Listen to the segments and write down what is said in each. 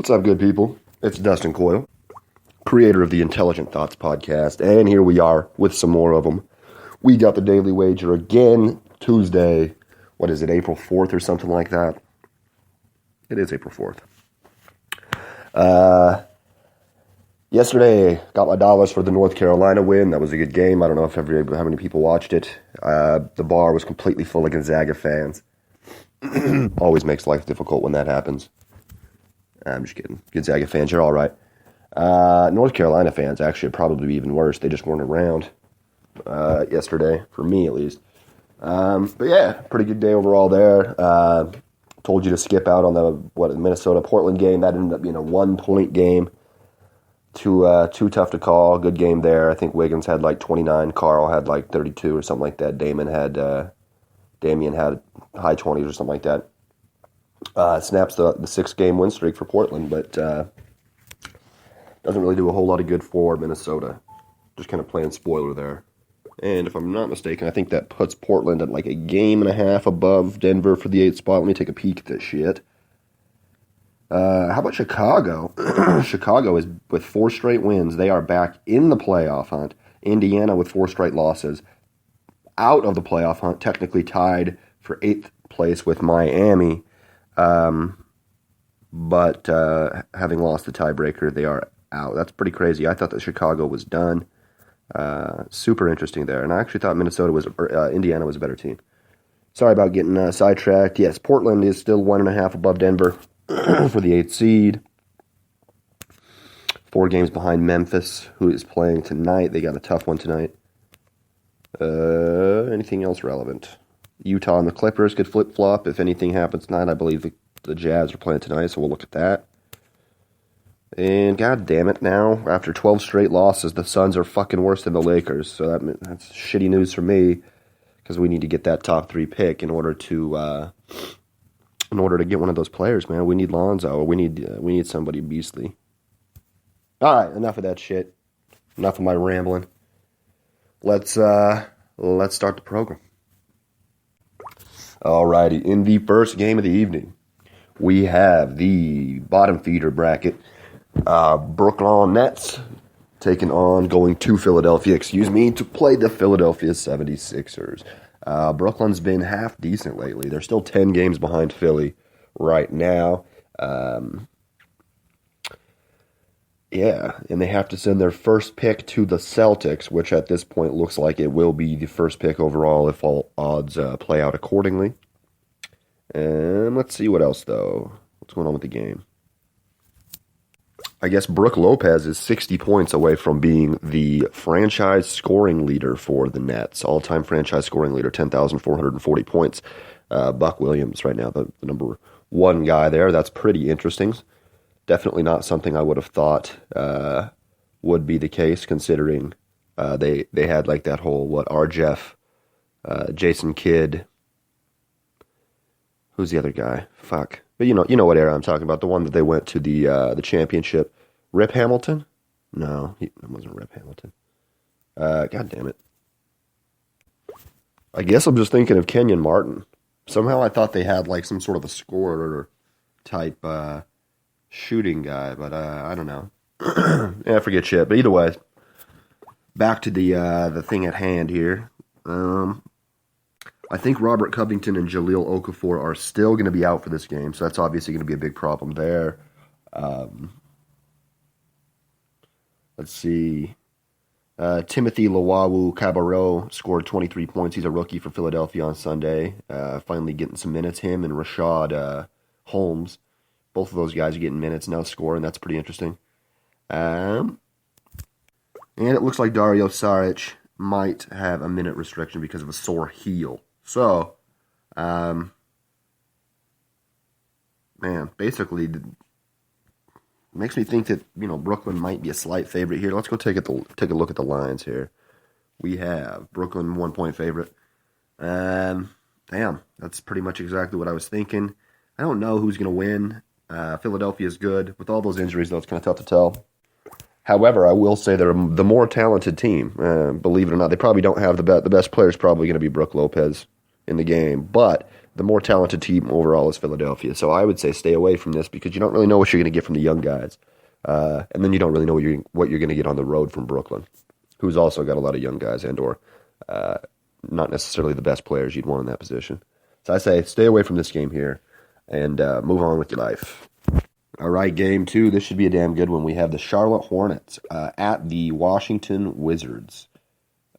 What's up, good people? It's Dustin Coyle, creator of the Intelligent Thoughts podcast, and here we are with some more of them. We got the Daily Wager again Tuesday. What is it, April 4th or something like that? It is April 4th. Yesterday, got my dollars for the North Carolina win. That was a good game. I don't know if how many people watched it. The bar was completely full of Gonzaga fans. Always makes life difficult when that happens. I'm just kidding. Gonzaga fans, you're all right. North Carolina fans actually are probably even worse. They just weren't around yesterday, for me at least. But yeah, pretty good day overall there. Told you to skip out on the Minnesota-Portland game. That ended up being a 1-point game. Too tough to call. Good game there. I think Wiggins had like 29. Carl had like 32 or something like that. Damian had high 20s or something like that. Snaps the 6-game win streak for Portland, but doesn't really do a whole lot of good for Minnesota. Just kind of playing spoiler there. And if I'm not mistaken, I think that puts Portland at like a game and a half above Denver for the 8th spot. Let me take a peek at this shit. How about Chicago? Chicago is with 4 straight wins. They are back in the playoff hunt. Indiana with 4 straight losses. Out of the playoff hunt, technically tied for 8th place with Miami. But having lost the tiebreaker, they are out. That's pretty crazy. I thought that Chicago was done. Super interesting there. And I actually thought Indiana was a better team. Sorry about getting sidetracked. Yes, Portland is still 1.5 above Denver for the 8th seed. 4 games behind Memphis, who is playing tonight. They got a tough one tonight. Anything else relevant? Utah and the Clippers could flip-flop if anything happens tonight. I believe the Jazz are playing tonight, so we'll look at that. And god damn it, now, after 12 straight losses, the Suns are fucking worse than the Lakers. So that's shitty news for me, because we need to get that top 3 pick in order to get one of those players, man. We need Lonzo. We need somebody beastly. All right, enough of that shit. Enough of my rambling. Let's start the program. Alrighty, in the first game of the evening, we have the bottom feeder bracket. Brooklyn Nets going to Philadelphia, to play the Philadelphia 76ers. Brooklyn's been half decent lately. They're still 10 games behind Philly right now. Yeah, and they have to send their first pick to the Celtics, which at this point looks like it will be the first pick overall if all odds play out accordingly. And let's see what else, though. What's going on with the game? I guess Brook Lopez is 60 points away from being the franchise scoring leader for the Nets. All-time franchise scoring leader, 10,440 points. Buck Williams right now, the number 1 guy there. That's pretty interesting. Definitely not something I would have thought would be the case, considering they had like that whole Jeff, Jason Kidd. Who's the other guy? Fuck. But you know what era I'm talking about. The one that they went to the championship. Rip Hamilton? No, it wasn't Rip Hamilton. God damn it. I guess I'm just thinking of Kenyon Martin. Somehow I thought they had like some sort of a scorer type shooting guy, but I don't know. Yeah, forget shit. But either way, back to the thing at hand here. I think Robert Covington and Jahlil Okafor are still going to be out for this game, so that's obviously going to be a big problem there. Let's see. Timothy Luwawu-Cabarrot scored 23 points. He's a rookie for Philadelphia on Sunday. Finally getting some minutes. Him and Rashad Holmes. Both of those guys are getting minutes now scoring. That's pretty interesting. And it looks like Dario Saric might have a minute restriction because of a sore heel. So, man, basically, makes me think that, Brooklyn might be a slight favorite here. Let's go take a look at the lines here. We have Brooklyn 1-point favorite. Damn, that's pretty much exactly what I was thinking. I don't know who's going to win. Philadelphia is good. With all those injuries, though, it's kind of tough to tell. However, I will say they're the more talented team. Believe it or not, they probably don't have the best players. Probably going to be Brook Lopez in the game, but the more talented team overall is Philadelphia. So I would say stay away from this because you don't really know what you're going to get from the young guys. And then you don't really know what you're going to get on the road from Brooklyn, who's also got a lot of young guys and/or not necessarily the best players you'd want in that position. So I say stay away from this game here and move on with your life. All right, game 2. This should be a damn good one. We have the Charlotte Hornets at the Washington Wizards.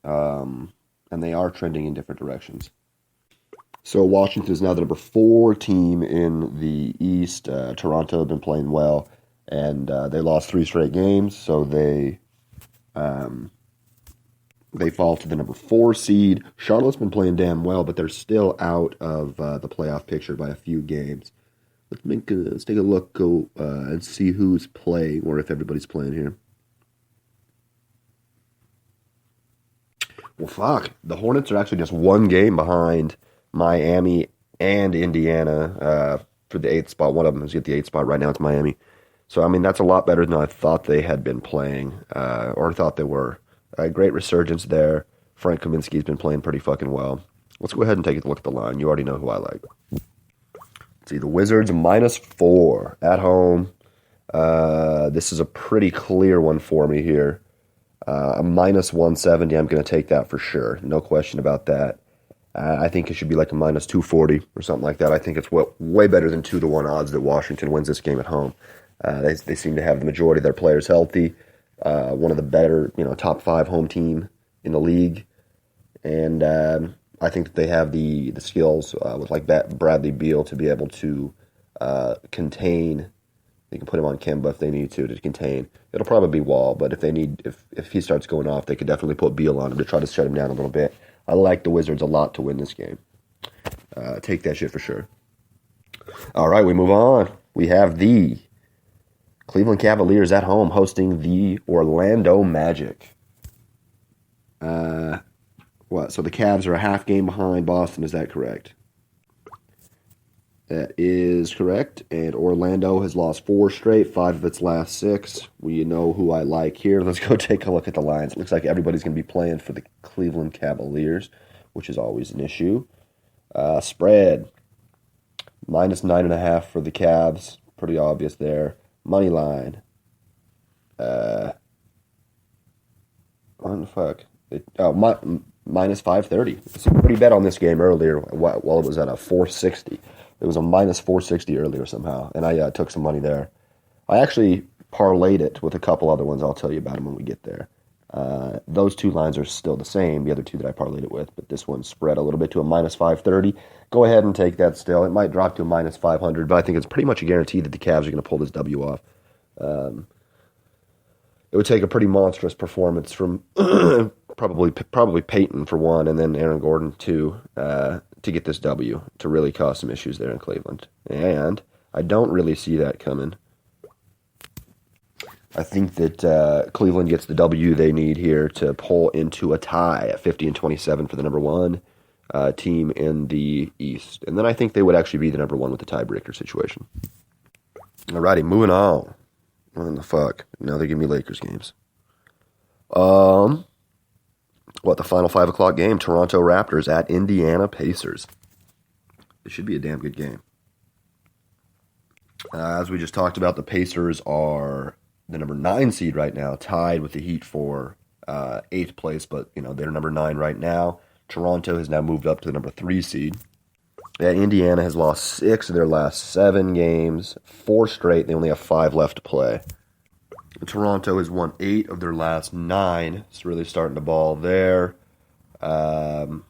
And they are trending in different directions. So Washington is now the number 4 team in the East. Toronto have been playing well, and they lost 3 straight games, so they fall to the number 4 seed. Charlotte's been playing damn well, but they're still out of the playoff picture by a few games. Let's take a look and see who's playing, or if everybody's playing here. Well, fuck. The Hornets are actually just 1 game behind Miami and Indiana for the 8th spot. One of them is at the 8th spot right now. It's Miami. So, I mean, that's a lot better than I thought they had been playing, or thought they were. Great resurgence there. Frank Kaminsky's been playing pretty fucking well. Let's go ahead and take a look at the line. You already know who I like. Let's see, the Wizards -4 at home. This is a pretty clear one for me here. A -170, I'm going to take that for sure. No question about that. I think it should be like a -240 or something like that. I think it's way better than 2-1 odds that Washington wins this game at home. They seem to have the majority of their players healthy. One of the better, top 5 home team in the league. And I think that they have the skills with like Bradley Beal to be able to contain. They can put him on Kemba if they need to contain. It'll probably be Wall, but if he starts going off, they could definitely put Beal on him to try to shut him down a little bit. I like the Wizards a lot to win this game. Take that shit for sure. All right, we move on. We have the Cleveland Cavaliers at home hosting the Orlando Magic. So the Cavs are a half game behind Boston, is that correct? That is correct, and Orlando has lost 4 straight, 5 of its last 6. We know who I like here. Let's go take a look at the lines. It looks like everybody's going to be playing for the Cleveland Cavaliers, which is always an issue. Spread, -9.5 for the Cavs. Pretty obvious there. Money line. What the fuck? -530. It's a pretty bet on this game earlier while it was at a 460. It was a -460 earlier somehow, and I took some money there. I actually parlayed it with a couple other ones. I'll tell you about them when we get there. Those 2 lines are still the same, the other 2 that I parlayed it with, but this one spread a little bit to a -530. Go ahead and take that still. It might drop to a -500, but I think it's pretty much a guarantee that the Cavs are going to pull this W off. It would take a pretty monstrous performance from probably Peyton for one, and then Aaron Gordon too, to get this W, to really cause some issues there in Cleveland. And I don't really see that coming. I think that Cleveland gets the W they need here to pull into a tie at 50-27 for the number 1 team in the East. And then I think they would actually be the number 1 with the tiebreaker situation. Alrighty, moving on. What the fuck? Now they give me Lakers games. The final 5 o'clock game, Toronto Raptors at Indiana Pacers. It should be a damn good game. As we just talked about, the Pacers are the number 9 seed right now, tied with the Heat for 8th place, but they're number 9 right now. Toronto has now moved up to the number 3 seed. Indiana has lost 6 of their last 7 games, 4 straight. They only have 5 left to play. Toronto has won 8 of their last 9. It's really starting to ball there. And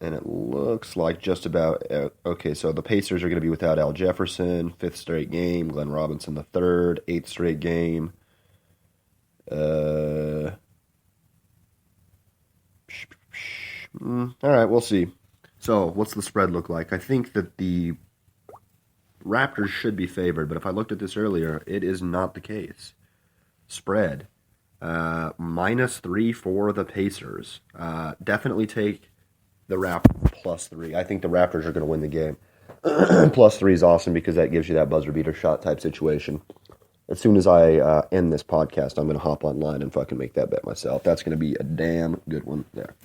it looks like just about... Okay, so the Pacers are going to be without Al Jefferson, 5th straight game. Glenn Robinson, the 3rd, 8th straight game. All right, we'll see. So, what's the spread look like? I think that the Raptors should be favored, but if I looked at this earlier, it is not the case. Spread, -3 for the Pacers. Definitely take the Raptors +3. I think the Raptors are going to win the game. +3 is awesome because that gives you that buzzer beater shot type situation. As soon as I end this podcast, I'm going to hop online and fucking make that bet myself. That's going to be a damn good one there.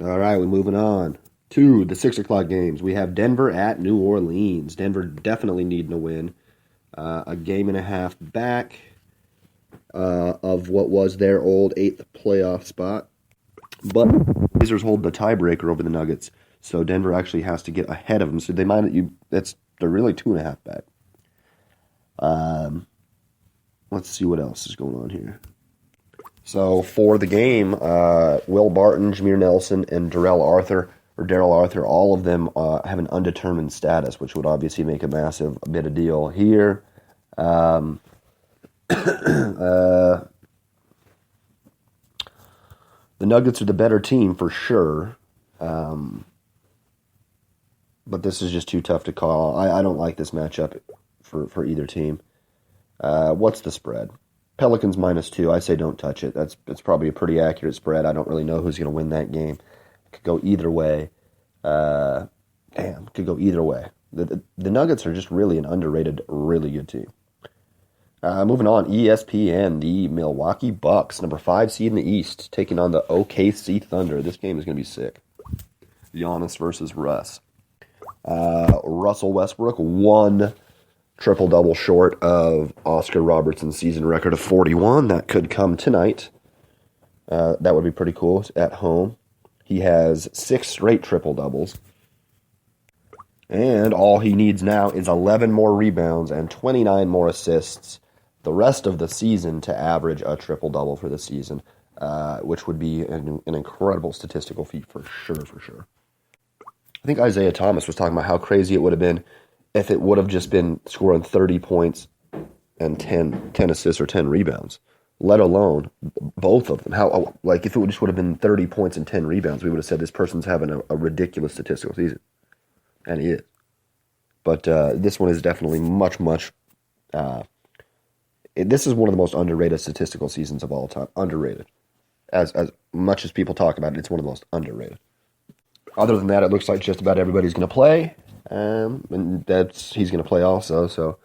All right, we're moving on To the 6 o'clock games. We have Denver at New Orleans. Denver definitely needing a win. A game and a half back of what was their old 8th playoff spot. But the Blazers hold the tiebreaker over the Nuggets. So Denver actually has to get ahead of them. So they're really 2.5 back. Let's see what else is going on here. So for the game, Will Barton, Jameer Nelson, and Darrell Arthur, all of them have an undetermined status, which would obviously make a massive bit of deal here. The Nuggets are the better team for sure, but this is just too tough to call. I don't like this matchup for either team. What's the spread? Pelicans -2. I say don't touch it. It's probably a pretty accurate spread. I don't really know who's going to win that game. It could go either way. Could go either way. The Nuggets are just really an underrated, really good team. Moving on, ESPN, the Milwaukee Bucks, number 5 seed in the East, taking on the OKC Thunder. This game is going to be sick. Giannis versus Russ. Russell Westbrook, 1 triple-double short of Oscar Robertson's season record of 41. That could come tonight. That would be pretty cool at home. He has 6 straight triple-doubles. And all he needs now is 11 more rebounds and 29 more assists the rest of the season to average a triple-double for the season, which would be an incredible statistical feat for sure. I think Isaiah Thomas was talking about how crazy it would have been if it would have just been scoring 30 points and 10 assists or 10 rebounds, let alone both of them. If it just would have been 30 points and 10 rebounds, we would have said this person's having a ridiculous statistical season. And he is. But this one is definitely much. This is one of the most underrated statistical seasons of all time. Underrated. As much as people talk about it, it's one of the most underrated. Other than that, it looks like just about everybody's going to play. And he's going to play also. So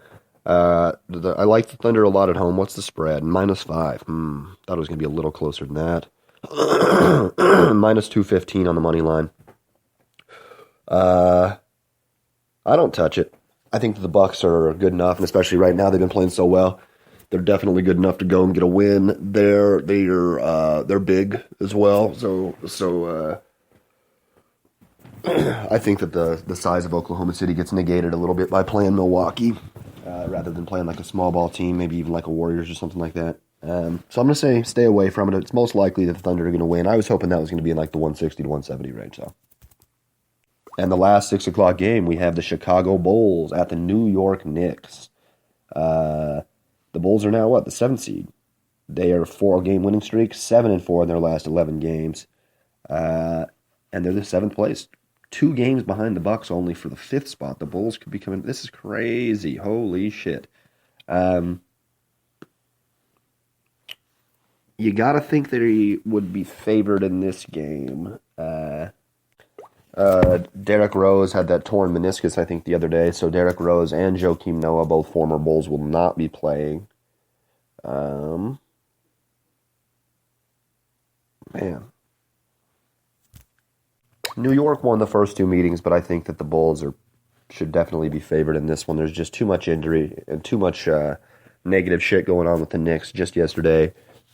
I like the Thunder a lot at home. What's the spread? -5. Thought it was going to be a little closer than that. -215 on the money line. I don't touch it. I think that the Bucks are good enough, and especially right now, they've been playing so well. They're definitely good enough to go and get a win. They're big as well. So I think that the size of Oklahoma City gets negated a little bit by playing Milwaukee, rather than playing like a small ball team, maybe even like a Warriors or something like that. So I'm going to say stay away from it. It's most likely that the Thunder are going to win. I was hoping that was going to be in like the 160 to 170 range, though. And the last 6 o'clock game, we have the Chicago Bulls at the New York Knicks. The Bulls are now, the 7th seed? They are 4-game winning streak, 7-4 in their last 11 games. And they're the 7th place. 2 games behind the Bucks only for the 5th spot. The Bulls could be coming. This is crazy. Holy shit. You got to think that he would be favored in this game. Derrick Rose had that torn meniscus, I think, the other day. So Derrick Rose and Joakim Noah, both former Bulls, will not be playing. Man. New York won the first 2 meetings, but I think that the Bulls should definitely be favored in this one. There's just too much injury and too much negative shit going on with the Knicks. Just yesterday,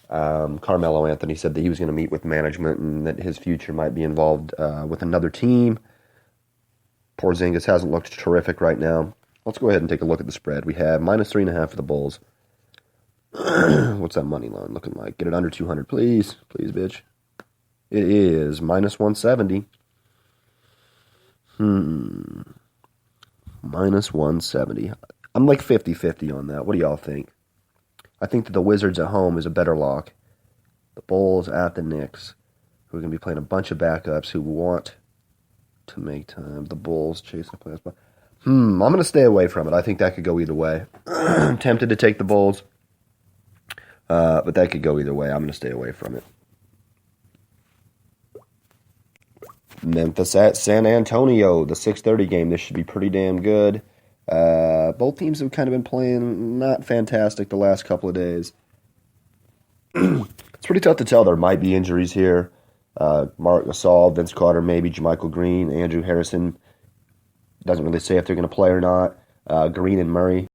Carmelo Anthony said that he was going to meet with management and that his future might be involved with another team. Porzingis hasn't looked terrific right now. Let's go ahead and take a look at the spread. We have -3.5 for the Bulls. What's that money line looking like? Get it under 200, please. Please, bitch. It is -170. -170. I'm like 50-50 on that. What do y'all think? I think that the Wizards at home is a better lock. The Bulls at the Knicks, who are going to be playing a bunch of backups who want to make time. The Bulls chasing the playoffs. I'm going to stay away from it. I think that could go either way. I'm tempted to take the Bulls, but that could go either way. I'm going to stay away from it. Memphis at San Antonio, the 6:30 game. This should be pretty damn good. Both teams have kind of been playing not fantastic the last couple of days. It's pretty tough to tell. There might be injuries here. Mark Gasol, Vince Carter, maybe JaMychal Green, Andrew Harrison. Doesn't really say if they're going to play or not. Green and Murray